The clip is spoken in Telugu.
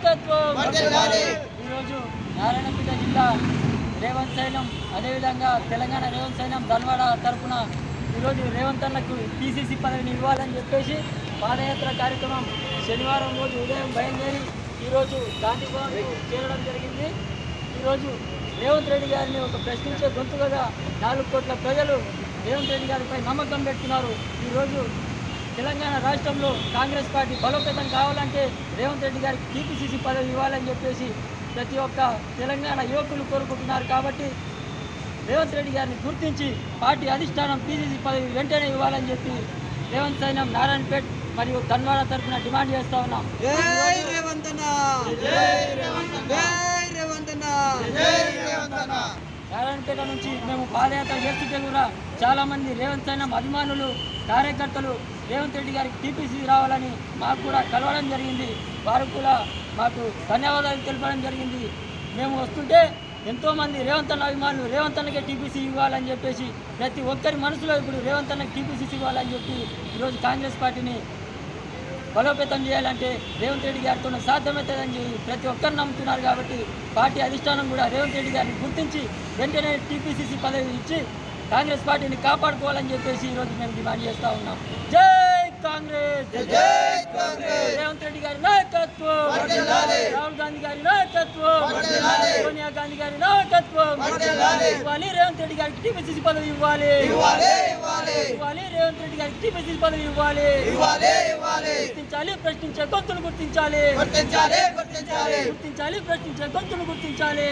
నాయకత్వం. ఈరోజు నారాయణపేట జిల్లా రేవంత్ సైన్యం, అదేవిధంగా తెలంగాణ రేవంత్ సైన్యం ధన్వాడ తరఫున ఈరోజు రేవంత్ అన్నకు పిసిసి పదవిని ఇవ్వాలని చెప్పేసి పాదయాత్ర కార్యక్రమం శనివారం రోజు ఉదయం బయలుదేరి ఈరోజు గాంధీ భవన్కు చేరడం జరిగింది. ఈరోజు రేవంత్ రెడ్డి గారిని ఒక ప్రశ్నించే గొంతుగా 4 కోట్ల ప్రజలు రేవంత్ రెడ్డి గారిపై నమ్మకం పెట్టుకున్నారు. ఈరోజు తెలంగాణ రాష్ట్రంలో కాంగ్రెస్ పార్టీ బలోపేతం కావాలంటే రేవంత్ రెడ్డి గారికి టీపీసీసీ పదవి ఇవ్వాలని చెప్పేసి ప్రతి ఒక్క తెలంగాణ యువకులు కోరుకుంటున్నారు. కాబట్టి రేవంత్ రెడ్డి గారిని గుర్తించి పార్టీ అధిష్టానం పీసీసీ పదవి వెంటనే ఇవ్వాలని చెప్పి రేవంత్ సైన్యం నారాయణపేట్ మరియు ధన్వాడ తరఫున డిమాండ్ చేస్తా ఉన్నాం. నారాయణపేట నుంచి మేము పాదయాత్ర చేస్తుంటే కూడా చాలామంది రేవంత్ సైన్యం అభిమానులు, కార్యకర్తలు రేవంత్ రెడ్డి గారికి టీపీసీ రావాలని మాకు కూడా కలవడం జరిగింది. వారు కూడా మాకు ధన్యవాదాలు తెలపడం జరిగింది. మేము వస్తుంటే ఎంతోమంది రేవంత్ అన్న అభిమానులు రేవంత్ అన్నకే టీపీసీ ఇవ్వాలని చెప్పేసి ప్రతి ఒక్కరి మనసులో ఇప్పుడు రేవంత్ అన్నకి టీపీసీ ఇవ్వాలని చెప్పి ఈరోజు కాంగ్రెస్ పార్టీని బలోపేతం చేయాలంటే రేవంత్ రెడ్డి గారితో సాధ్యమవుతుందని చెప్పి ప్రతి ఒక్కరు నమ్ముతున్నారు. కాబట్టి పార్టీ అధిష్టానం కూడా రేవంత్ రెడ్డి గారిని గుర్తించి వెంటనే టీపీసీసీ పదవి ఇచ్చి కాంగ్రెస్ పార్టీని కాపాడుకోవాలని చెప్పేసి ఈరోజు మేము డిమాండ్ చేస్తూ ఉన్నాం. జై కాంగ్రెస్, రేవంత్ రెడ్డి గారి నాయకత్వం, రాహుల్ గాంధీ గారి నాయకత్వం, సోనియా గాంధీ గారి నాయకత్వం ఇవ్వాలి. రేవంత్ రెడ్డి గారికి టీపీసీసీ పదవి ఇవ్వాలి. రేవంత్ రెడ్డి గారికి టీపీసీ పదవి ఇవ్వాలి. గుర్తించాలి, ప్రశ్నించే గొంతులు గుర్తించాలి. ప్రశ్నించే గొంతులు గుర్తించాలి.